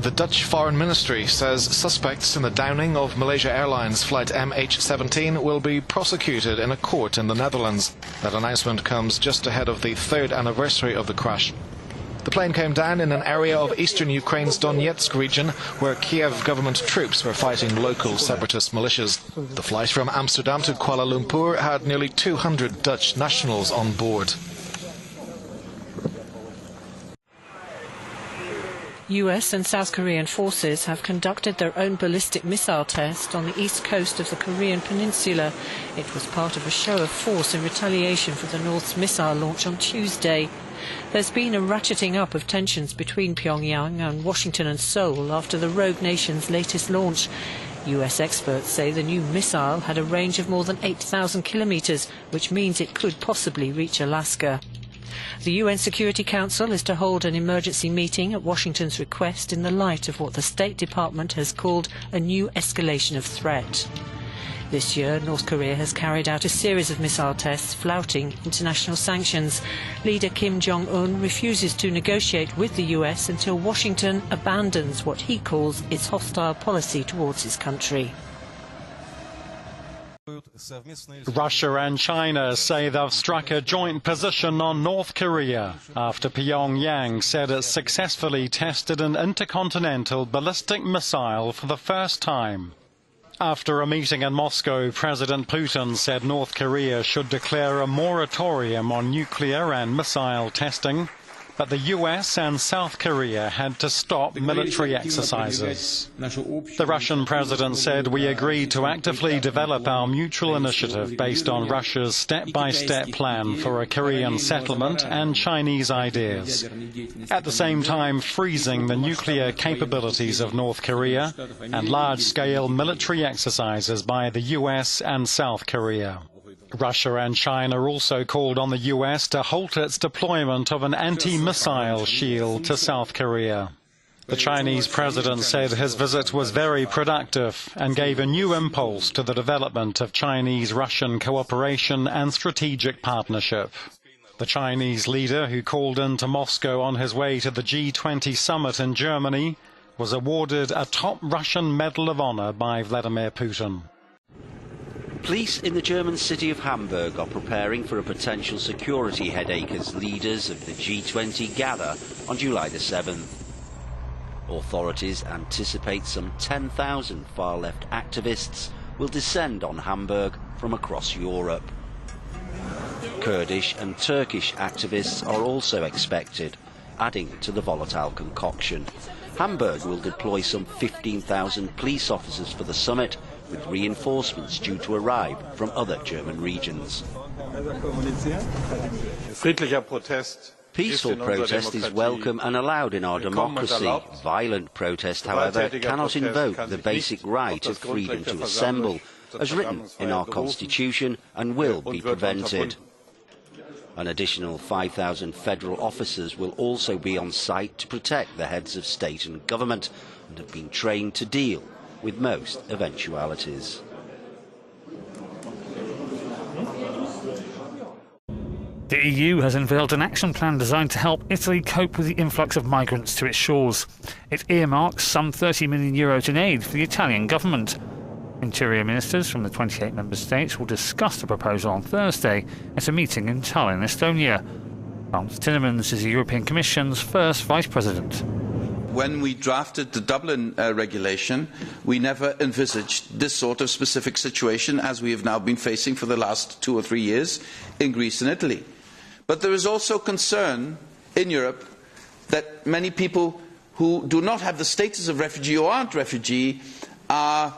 The Dutch Foreign Ministry says suspects in the downing of Malaysia Airlines flight MH17 will be prosecuted in a court in the Netherlands. That announcement comes just ahead of the 3rd anniversary of the crash. The plane came down in an area of eastern Ukraine's Donetsk region where Kiev government troops were fighting local separatist militias. The flight from Amsterdam to Kuala Lumpur had nearly 200 Dutch nationals on board. US and South Korean forces have conducted their own ballistic missile test on the east coast of the Korean peninsula. It was part of a show of force in retaliation for the North's missile launch on Tuesday. There's been a ratcheting up of tensions between Pyongyang and Washington and Seoul after the rogue nation's latest launch. US experts say the new missile had a range of more than 8,000 kilometres, which means it could possibly reach Alaska. The UN Security Council is to hold an emergency meeting at Washington's request in the light of what the State Department has called a new escalation of threat. This year, North Korea has carried out a series of missile tests flouting international sanctions. Leader Kim Jong-un refuses to negotiate with the US until Washington abandons what he calls its hostile policy towards his country. Russia and China say they've struck a joint position on North Korea after Pyongyang said it successfully tested an intercontinental ballistic missile for the first time. After a meeting in Moscow, President Putin said North Korea should declare a moratorium on nuclear and missile testing, but the US and South Korea had to stop military exercises. The Russian president said we agreed to actively develop our mutual initiative based on Russia's step-by-step plan for a Korean settlement and Chinese ideas, at the same time freezing the nuclear capabilities of North Korea and large-scale military exercises by the US and South Korea. Russia and China also called on the US to halt its deployment of an anti-missile shield to South Korea. The Chinese president said his visit was very productive and gave a new impulse to the development of Chinese-Russian cooperation and strategic partnership. The Chinese leader, who called into Moscow on his way to the G20 summit in Germany, was awarded a top Russian Medal of Honor by Vladimir Putin. Police in the German city of Hamburg are preparing for a potential security headache as leaders of the G20 gather on July the 7th. Authorities anticipate some 10,000 far-left activists will descend on Hamburg from across Europe. Kurdish and Turkish activists are also expected, adding to the volatile concoction. Hamburg will deploy some 15,000 police officers for the summit, with reinforcements due to arrive from other German regions. Peaceful protest is welcome and allowed in our democracy. Violent protest, however, cannot invoke the basic right of freedom to assemble, as written in our constitution, and will be prevented. An additional 5,000 federal officers will also be on site to protect the heads of state and government and have been trained to deal with most eventualities. The EU has unveiled an action plan designed to help Italy cope with the influx of migrants to its shores. It earmarks some €30 million in aid for the Italian government. Interior ministers from the 28 member states will discuss the proposal on Thursday at a meeting in Tallinn, Estonia. Frans Timmermans is the European Commission's first Vice President. When we drafted the Dublin regulation, we never envisaged this sort of specific situation as we have now been facing for the last 2 or 3 years in Greece and Italy. But there is also concern in Europe that many people who do not have the status of refugee or aren't refugee are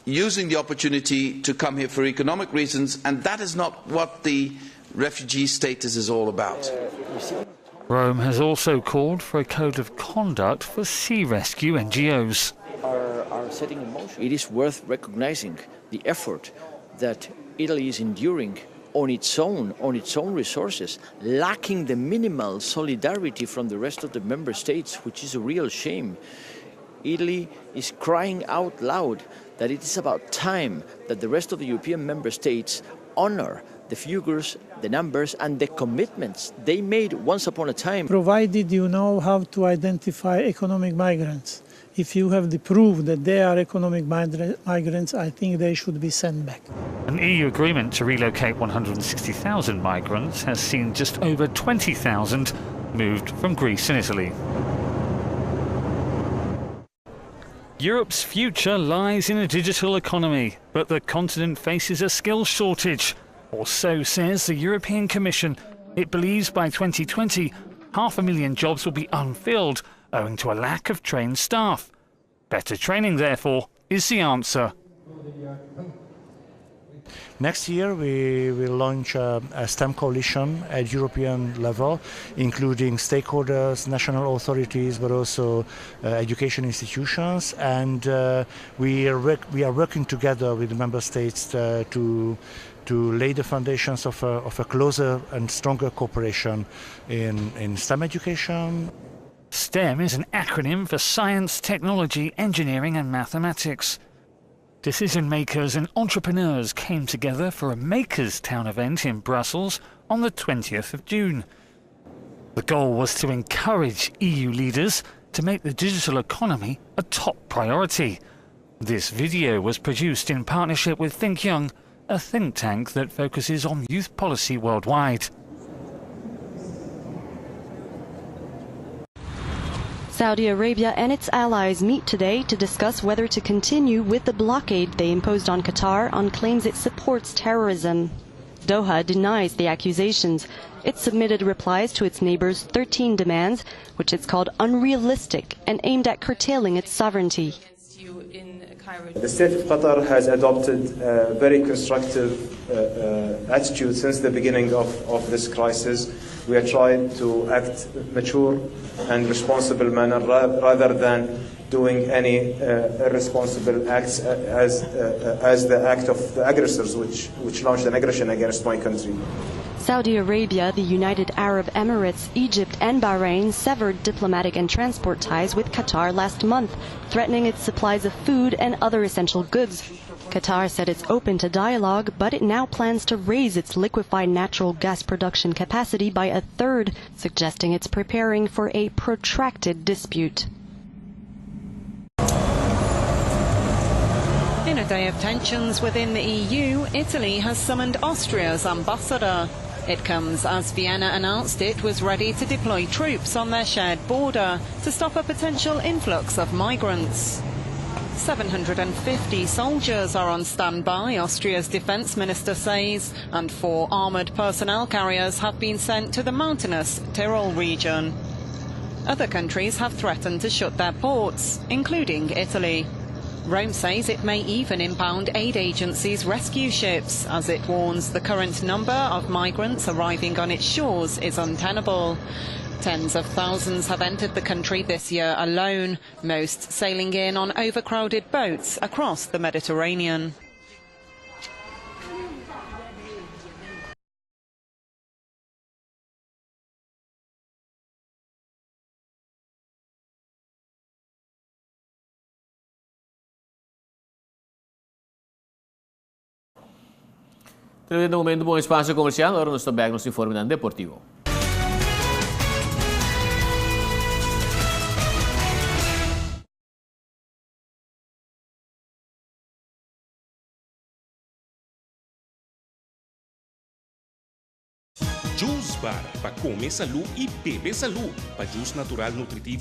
using the opportunity to come here for economic reasons, and that is not what the refugee status is all about. Rome has also called for a code of conduct for sea rescue NGOs. Are setting in motion. It is worth recognizing the effort that Italy is enduring on its own resources, lacking the minimal solidarity from the rest of the member states, which is a real shame. Italy is crying out loud that it is about time that the rest of the European member states honor the figures, the numbers and the commitments they made once upon a time. Provided you know how to identify economic migrants, If you have the proof that they are economic migrants, I think they should be sent back. An EU agreement to relocate 160,000 migrants has seen just over 20,000 moved from Greece and Italy. Europe's future lies in a digital economy, but the continent faces a skills shortage, or so says the European Commission. It believes by 2020, 500,000 jobs will be unfilled, owing to a lack of trained staff. Better training, therefore, is the answer. Next year we will launch a STEM coalition at European level, including stakeholders, national authorities, but also education institutions, and we are working together with the member states to lay the foundations of a closer and stronger cooperation in STEM education. STEM is an acronym for science, technology, engineering and mathematics. Decision makers and entrepreneurs came together for a Makers Town event in Brussels on the 20th of June. The goal was to encourage EU leaders to make the digital economy a top priority. This video was produced in partnership with Think Young, a think tank that focuses on youth policy worldwide. Saudi Arabia and its allies meet today to discuss whether to continue with the blockade they imposed on Qatar on claims it supports terrorism. Doha denies the accusations. It submitted replies to its neighbors' 13 demands, which it's called unrealistic and aimed at curtailing its sovereignty. The state of Qatar has adopted a very constructive attitude since the beginning of this crisis. We are trying to act mature and responsible manner rather than doing any irresponsible acts as the act of the aggressors which launched an aggression against my country. Saudi Arabia, the United Arab Emirates, Egypt and Bahrain severed diplomatic and transport ties with Qatar last month, threatening its supplies of food and other essential goods. Qatar said it's open to dialogue, but it now plans to raise its liquefied natural gas production capacity by a third, suggesting it's preparing for a protracted dispute. In a day of tensions within the EU, Italy has summoned Austria's ambassador. It comes as Vienna announced it was ready to deploy troops on their shared border to stop a potential influx of migrants. 750 soldiers are on standby, Austria's defence minister says, and 4 armoured personnel carriers have been sent to the mountainous Tyrol region. Other countries have threatened to shut their ports, including Italy. Rome says it may even impound aid agencies' rescue ships, as it warns the current number of migrants arriving on its shores is untenable. Tens of thousands have entered the country this year alone, most sailing in on overcrowded boats across the Mediterranean. Tendo um momento bom espaço comercial, agora nós estamos no informe deportivo. Juice Bar, para comer salu e beber salu, para juice natural nutritivo.